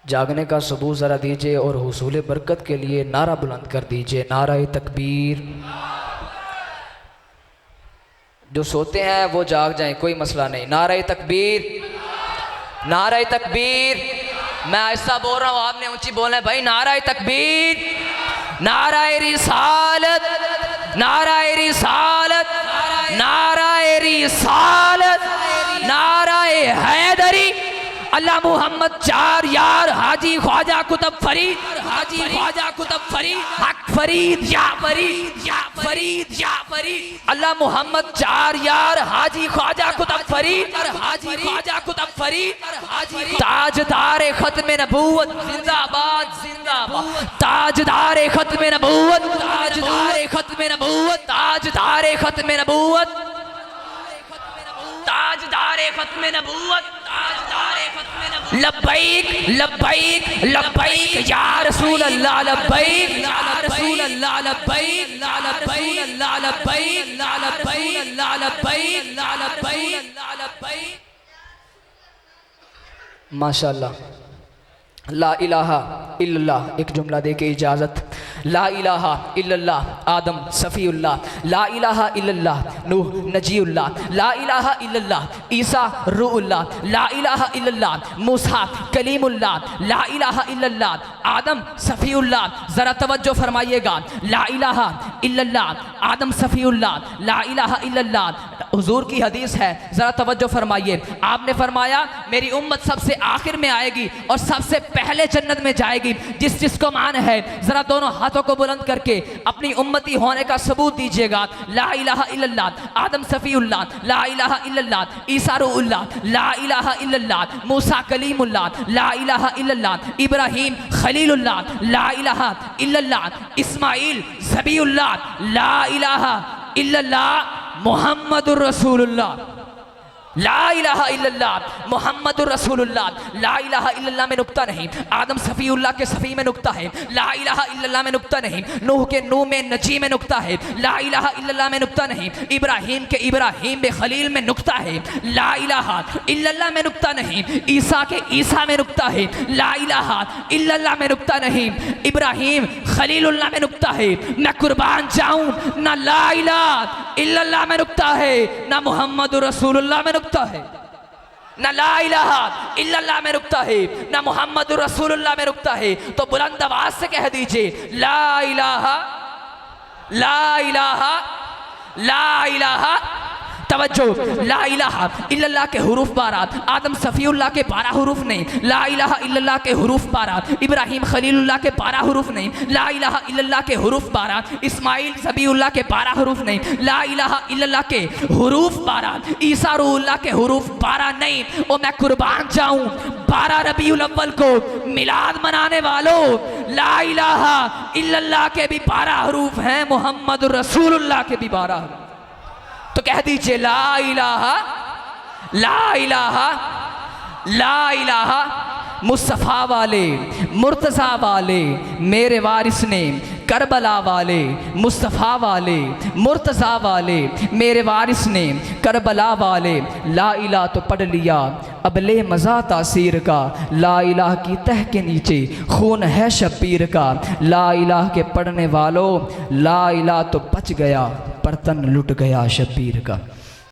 जागने का सबूत ज़रा दीजिए और हुसूल बरकत के लिए नारा बुलंद कर दीजिए, नारा तकबीर। जो सोते हैं वो जाग जाएं, कोई मसला नहीं। नारा तकबीर, नारा तकबीर। मैं ऐसा बोल रहा हूँ, आपने ऊंची बोलना है भाई। नारा तकबीर, नारा रिसालत, नारा रिसालत, नारा रिसालत, नारा हैदरी। अल्लाह मोहम्मद चार यार हाजी ख्वाजा कुतुब फरीद, हाजी ख्वाजा कुतुब फरीद, हक फरीद या फरीद, या फरीद, या फरीद। अल्लाह मोहम्मद चार यार हाजी ख्वाजा कुतुब फरीद, हाजी ख्वाजा कुतुब फरीद, हाजी ताजदार खत्म नबूवत जिंदाबाद, जिंदाबाद। ताजदार खत्म नबूवत, ताजदार खत्म नबूवत, ताजदार खत्म नबूवत, ताजदार खत्म नबूवत, ताजदार खत्म नबूवत। लब्बैक लब्बैक लब्बैक या रसूल अल्लाह, लब्बैक या रसूल अल्लाह, लब्बैक या रसूल अल्लाह, लब्बैक या रसूल अल्लाह, लब्बैक या लब्बैक लब्बैक। माशाअल्लाह। ला इलाहा इल्लल्लाह, एक जुमला दे के इजाज़त। ला इलाहा इल्लल्लाह आदम सफ़ीउल्लाह, ला इलाहा इल्लल्लाह नूह नजीउल्लाह, ला इलाहा इल्लल्लाह ईसा रूहुल्लाह, ला इलाहा इल्लल्लाह मूसा कलीमुल्लाह, ला इलाहा इल्लल्लाह आदम सफ़ीउल्लाह। ज़रा तवज्जो फरमाइएगा। ला इलाहा इल्लल्लाह आदम सफ़ीउल्लाह, ला इलाहा इल्लल्लाह हुजूर की हदीस है, ज़रा तवज्जो फरमाइए। आपने फरमाया मेरी उम्मत सबसे आखिर में आएगी और सबसे पहले जन्नत में जाएगी। जिसको मान है ज़रा दोनों हाथों को बुलंद करके अपनी उम्मती होने का सबूत दीजिएगा। ला इलाहा इल्लल्लाह आदम सफ़ीउल्लाह, ला इलाहा इल्लल्लाह ईसा रूहुल्लाह, ला इलाहा इल्लल्लाह मूसा कलीमुल्लाह, ला इलाहा इल्लल्लाह इब्राहीम खलीलुल्लाह, ला इलाहा इल्लल्लाह इस्माइल ज़बीउल्लाह, ला इलाहा इल्लल्लाह मुहम्मदुर रसूलुल्लाह, ला इलाहा इल्लल्लाह मुहम्मदुर रसूलुल्लाह। ला इलाहा इल्लल्लाह में नुक्ता नहीं, आदम सफ़ीउल्लाह के सफ़ी में नुक्ता है। ला इलाहा इल्लल्लाह में नुक्ता नहीं, नूह के नूह में नजी में नुक्ता है। ला इलाहा इल्लल्लाह में नुक्ता नहीं, इब्राहीम के इब्राहीम में खलील में नुक्ता है। ला इलाहा इल्लल्लाह में नुक्ता नहीं, ईसा के ईसा में नुक्ता है। ला इलाहा इल्लल्लाह में नुक्ता नहीं, इब्राहीम खलीलुल्लाह में नुक्ता है। मैं कुर्बान जाऊं ना ला इलाहा इल्लल्लाह में नुक्ता है, ना मुहम्मदुर रसूलुल्लाह में नुक्ता है, ना ला इलाहा इल्लल्लाह में रुकता है, ना मुहम्मदुर रसूलुल्लाह में रुकता है। तो बुलंद आवाज से कह दीजिए ला इलाहा, ला इलाहा, ला इलाहा। तवज्जो, ला इलाहा इल्लल्लाह के हुरूफ 12, आदम सफ़ीउल्लाह के 12 हुरूफ नहीं। ला इलाहा इल्लल्लाह के हुरूफ 12, इब्राहीम खलीलुल्लाह के 12 हुरूफ नहीं। ला इलाहा इल्लल्लाह के हुरूफ 12, इस्माइल ज़बीउल्लाह के 12 हुरूफ नहीं। ला इलाहा इल्लल्लाह के हुरूफ 12, ईसा रूहुल्लाह के हुरूफ 12 नहीं। और मैं कुर्बान जाऊं 12 रबीउल अव्वल को मिलाद मनाने वालों, ला इलाहा इल्लल्लाह के भी 12 हुरूफ हैं, मुहम्मदुर रसूलुल्लाह के भी 12। तो कह दीजिए ला इलाहा, ला इलाहा, ला इलाहा। मुस्तफ़ा वाले मुर्तज़ा वाले मेरे वारिस ने, करबला वाले मुस्तफ़ा वाले मुर्तज़ा वाले मेरे वारिस ने, करबला वाले। ला इलाहा तो पढ़ लिया अब ले मज़ा तासीर का, ला इलाहा की तह के नीचे खून है शब्बीर का। ला इलाहा के पढ़ने वालों, ला इलाहा तो बच गया पर तन लुट गया शब्बीर का।